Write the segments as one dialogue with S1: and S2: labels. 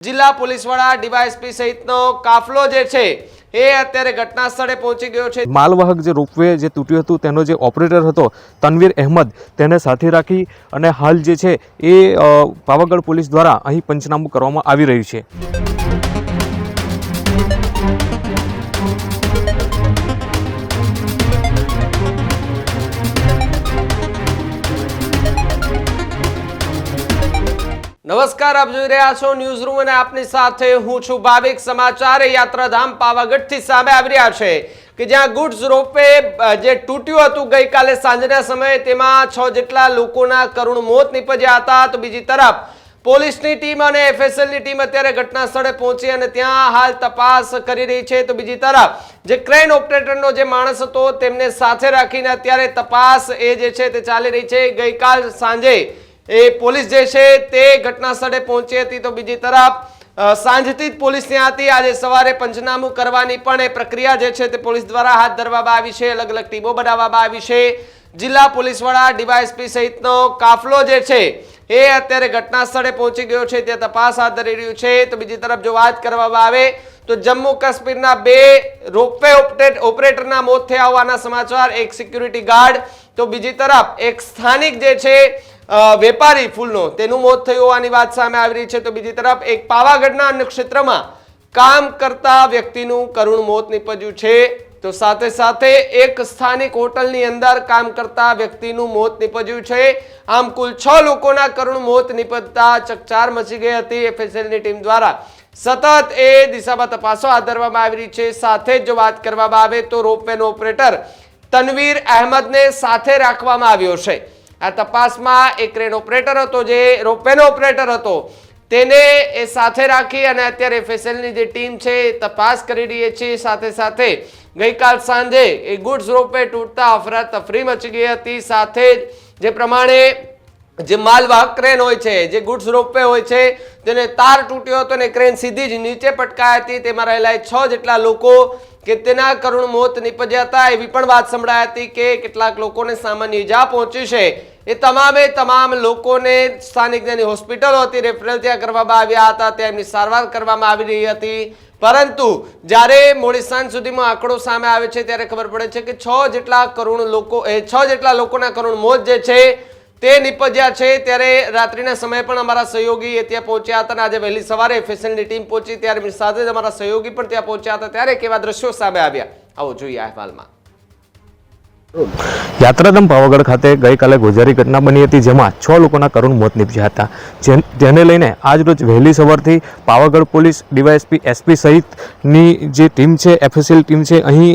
S1: જિલ્લા પોલીસ વડા ડીવાયએસપી સહિતનો કાફલો જે છે એ અત્યારે ઘટના સ્થળે પહોંચી ગયો છે।
S2: માલવાહક જે રોપવે જે તૂટ્યું હતું તેનો જે ઓપરેટર હતો તનવીર અહેમદ તેને સાથે રાખી અને હાલ જે છે એ પાવાગઢ પોલીસ દ્વારા અહીં પંચનામું કરવામાં આવી રહ્યું છે।
S1: નમસ્કાર, આપ જોઈ રહ્યા છો ન્યૂઝ રૂમ અને આપની સાથે હું છું ભાવિક। સમાચાર યાત્રાધામ પાવાગઢથી સામે આવી રહ્યા છે કે જ્યાં ગુડ્સ રોપવે જે તૂટ્યું હતું ગઈકાલે સાંજના સમયે તેમાં 6 જેટલા લોકોના કરુણ મોત નીપજ્યા હતા। તો બીજી તરફ પોલીસની ટીમ અને એફએસએલની ટીમ અત્યારે ઘટના સ્થળે પહોંચી અને ત્યાં હાલ તપાસ કરી રહી છે। તો બીજી તરફ જે ક્રેન ઓપરેટરનો જે માણસ હતો તેમને સાથે રાખીને અત્યારે તપાસ એ જે છે તે ચાલી રહી છે। ગઈકાલ સાંજે એ પોલીસ જે છે તે ઘટના સ્થળે પહોંચી હતી। તો બીજી તરફ સાંજથી જ પોલીસ ત્યાં હતી। આજે સવારે પંચનામું કરવાની પણ એ પ્રક્રિયા જે છે તે પોલીસ દ્વારા હાથ ધરવામાં આવી છે। અલગ અલગ ટીમો બનાવવામાં આવી છે। જિલ્લા પોલીસ વડા ડીવાયએસપી સહિતનો કાફલો જે છે એ અત્યારે ઘટના સ્થળે પહોંચી ગયો છે, ત્યાં તપાસ હાથ ધરી રહ્યું છે। તો બીજી તરફ જો વાત કરવામાં આવે તો જમ્મુ કાશ્મીરના 2 રોપવે ઓપરેટરના મોત થયા હોવાના સમાચાર, એક સિક્યુરિટી ગાર્ડ તો બીજી તરફ એક સ્થાનિક જે છે વેપારી ફૂલનો તેનું મોત થયું હોવાની વાત સામે આવી રહી છે। તો બીજી તરફ એક પાવાગઢના અન્ય ક્ષેત્રમાં કામ કરતા વ્યક્તિનું કરુણ મોત નીપજ્યું છે। તો સાથે સાથે એક સ્થાનિક હોટલની અંદર કામ કરતા વ્યક્તિનું મોત નીપજ્યું છે। આમ કુલ 6 લોકોના કરુણ મોત નીપજતા ચકચાર મચી ગઈ હતી। એફએસએલની ટીમ દ્વારા સતત એ દિશામાં તપાસો હાથ ધરવામાં આવી રહી છે। સાથે જ જો વાત કરવામાં આવે તો રોપવેનો ઓપરેટર તનવીર અહેમદને સાથે રાખવામાં આવ્યો છે। આ તપાસમાં એક ક્રેન ઓપરેટર હતો, જે રોપવેનો ઓપરેટર હતો, તેને એ સાથે રાખી અને અત્યારે એફએસએલની જે ટીમ છે તપાસ કરી રહી છે। સાથે સાથે ગઈકાલ સાંજે એ ગુડ્સ રોપવે તૂટતા અફરાતફરી મચી ગઈ હતી। સાથે જ જે પ્રમાણે જે માલવાહક ક્રેન હોય છે, જે ગુડ્સ રોપવે હોય છે, તેને તાર તૂટ્યો હતો અને ક્રેન સીધી જ નીચે પટકાઈ હતી। તેમાં રહેલા 6 જેટલા લોકો કે તેના કરુણ મોત નીપજ્યા હતા। એવી પણ વાત સંભળાઈ હતી કે કેટલાક લોકોને સામાન્ય ઈજા પહોંચી છે। એ તમામ લોકોને સ્થાનિક જેની હોસ્પિટલ હતી રેફરલ ત્યાં કરવામાં આવ્યા હતા, ત્યાં એમની સારવાર કરવામાં આવી રહી હતી। પરંતુ જ્યારે મોડી સાંજ સુધીમાં આંકડો સામે આવે છે ત્યારે ખબર પડે છે કે 6 જેટલા લોકોના કરુણ મોત જે છે તે નીપજ્યા છે। ત્યારે રાત્રિના સમયે પણ અમારા સહયોગી ત્યાં પહોંચ્યા હતા અને આજે વહેલી સવારે એફએસએલની ટીમ પહોંચી ત્યારે સાથે જ અમારા સહયોગી પણ ત્યાં પહોંચ્યા હતા। ત્યારે કેવા દ્રશ્યો સામે આવ્યા આવો જોઈએ અહેવાલમાં।
S2: યાત્રાધામ પાવાગઢ ખાતે ગઈકાલે ગોઝારી ઘટના બની હતી, જેમાં 6 લોકોના કરુણ મોત નીપજ્યા હતા। જેને લઈને આજરોજ વહેલી સવારથી પાવાગઢ પોલીસ, ડીવાયએસપી, એસપી સહિતની જે ટીમ છે, એફએસએલ ટીમ છે, અહીં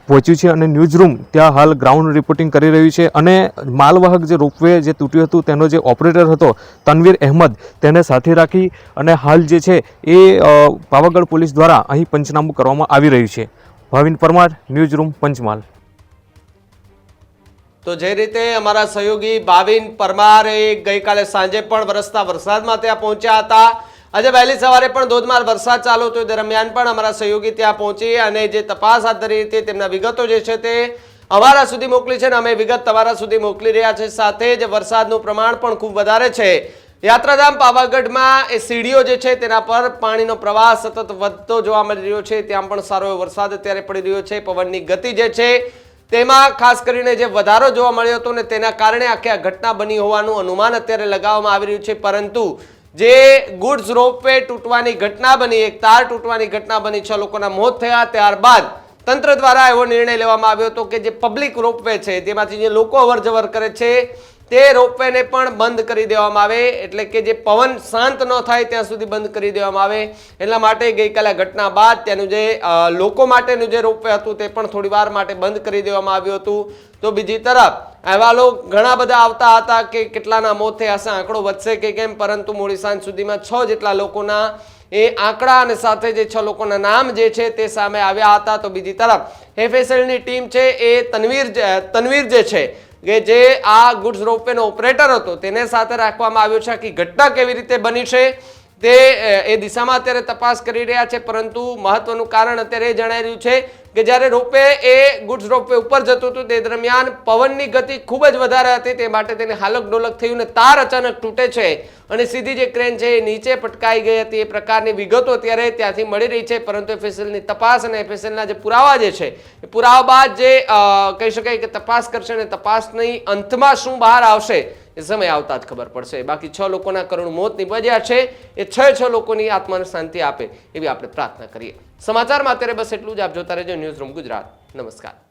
S2: પહોંચ્યું છે અને ન્યૂઝ રૂમ ત્યાં હાલ ગ્રાઉન્ડ રિપોર્ટિંગ કરી રહ્યું છે। અને માલવાહક જે રોપવે જે તૂટ્યું હતું તેનો જે ઓપરેટર હતો તનવીર અહેમદ તેને સાથે રાખી અને હાલ જે છે એ પાવાગઢ પોલીસ દ્વારા અહીં પંચનામું કરવામાં આવી રહ્યું છે। Bhavin Parmar, news room, Panchmahal.
S1: તો જે રીતે અમારા સહયોગી ભાવિન પરમાર ગઈકાલે સાંજે પણ વરસતા વરસાદમાં ત્યાં પહોંચ્યા હતા। આજે વહેલી સવારે પણ ધોધમાર વરસાદ ચાલુ હતો, દરમિયાન પણ અમારા સહયોગી ત્યાં પહોંચી અને જે તપાસ હાથ ધરી હતી તેમના વિગતો જે છે તે અમારા સુધી મોકલી છે અને અમે વિગત તમારા સુધી મોકલી રહ્યા છે। સાથે જ વરસાદનું પ્રમાણ પણ ખૂબ વધારે છે। યાત્રાધામ પાવાગઢમાં એ સીડીઓ જે છે તેના પર પાણીનો પ્રવાહ સતત વધતો જોવા મળી રહ્યો છે। ત્યાં પણ સારો એવો વરસાદ અત્યારે પડી રહ્યો છે। પવનની ગતિ જે છે તેમાં ખાસ કરીને જે વધારો જોવા મળ્યો હતો ને તેના કારણે આખી આ ઘટના બની હોવાનું અનુમાન અત્યારે લગાવવામાં આવી રહ્યું છે। પરંતુ જે ગુડ્સ રોપવે તૂટવાની ઘટના બની, એક તાર તૂટવાની ઘટના બની, 6 લોકોના મોત થયા, ત્યારબાદ તંત્ર દ્વારા એવો નિર્ણય લેવામાં આવ્યો હતો કે જે પબ્લિક રોપવે છે, જેમાંથી જે લોકો અવરજવર કરે છે તે રોપવેને પણ બંધ કરી દેવામાં આવે, એટલે કે જે પવન શાંત ન થાય ત્યાં સુધી બંધ કરી દેવામાં આવે। એટલા માટે ગઈકાલે ઘટના બાદ ત્યાંનું જે લોકો માટેનું જે રોપવે હતું તે પણ થોડી વાર માટે બંધ કરી દેવામાં આવ્યું હતું। તો બીજી તરફ અહેવાલો ઘણા બધા આવતા હતા કે કેટલાના મોત થયા હશે, આંકડો વધશે કે કેમ, પરંતુ મોડી સાંજ સુધીમાં 6 જેટલા લોકોના એ આંકડા અને સાથે જે 6 લોકોના નામ જે છે તે સામે આવ્યા હતા। તો બીજી તરફ એફએસએલની ટીમ છે એ તનવીર જે છે કે જે આ ગુડ્સ રોપવેનો ઓપરેટર હતો તેને સાથે રાખવામાં આવ્યો છે। આખી ઘટના કેવી રીતે બની છે તે એ દિશામાં અત્યારે તપાસ કરી રહ્યા છે, પરંતુ મહત્વનું કારણ અત્યારે એ જણાઈ રહ્યું છે કે જ્યારે રોપવે એ ગુડ્સ રોપવે ઉપર જતું હતું તે દરમિયાન પવનની ગતિ ખૂબ જ વધારે હતી, તે માટે તેને હાલક ડોલક થયું ને તાર અચાનક તૂટે છે અને સીધી જે ક્રેન છે એ નીચે પટકાઈ ગઈ હતી. એ પ્રકારની વિગતો અત્યારે ત્યાંથી મળી રહી છે, પરંતુ એફએસએલની તપાસ અને એફએસએલના જે પુરાવા જે છે એ પુરાવા બાદ જે કહી શકાય કે તપાસ કરશે અને તપાસની અંતમાં શું બહાર આવશે એ સમય આવતા જ ખબર પડશે. બાકી 6 લોકોના કરુણ મોત નિપજ્યા છે, એ 6 લોકોની આત્માને શાંતિ આપે એવી આપણે પ્રાર્થના કરીએ. સમાચારમાં અત્યારે બસ એટલું જ. આપ જોતા રહેજો ન્યૂઝ રૂમ ગુજરાત. નમસ્કાર.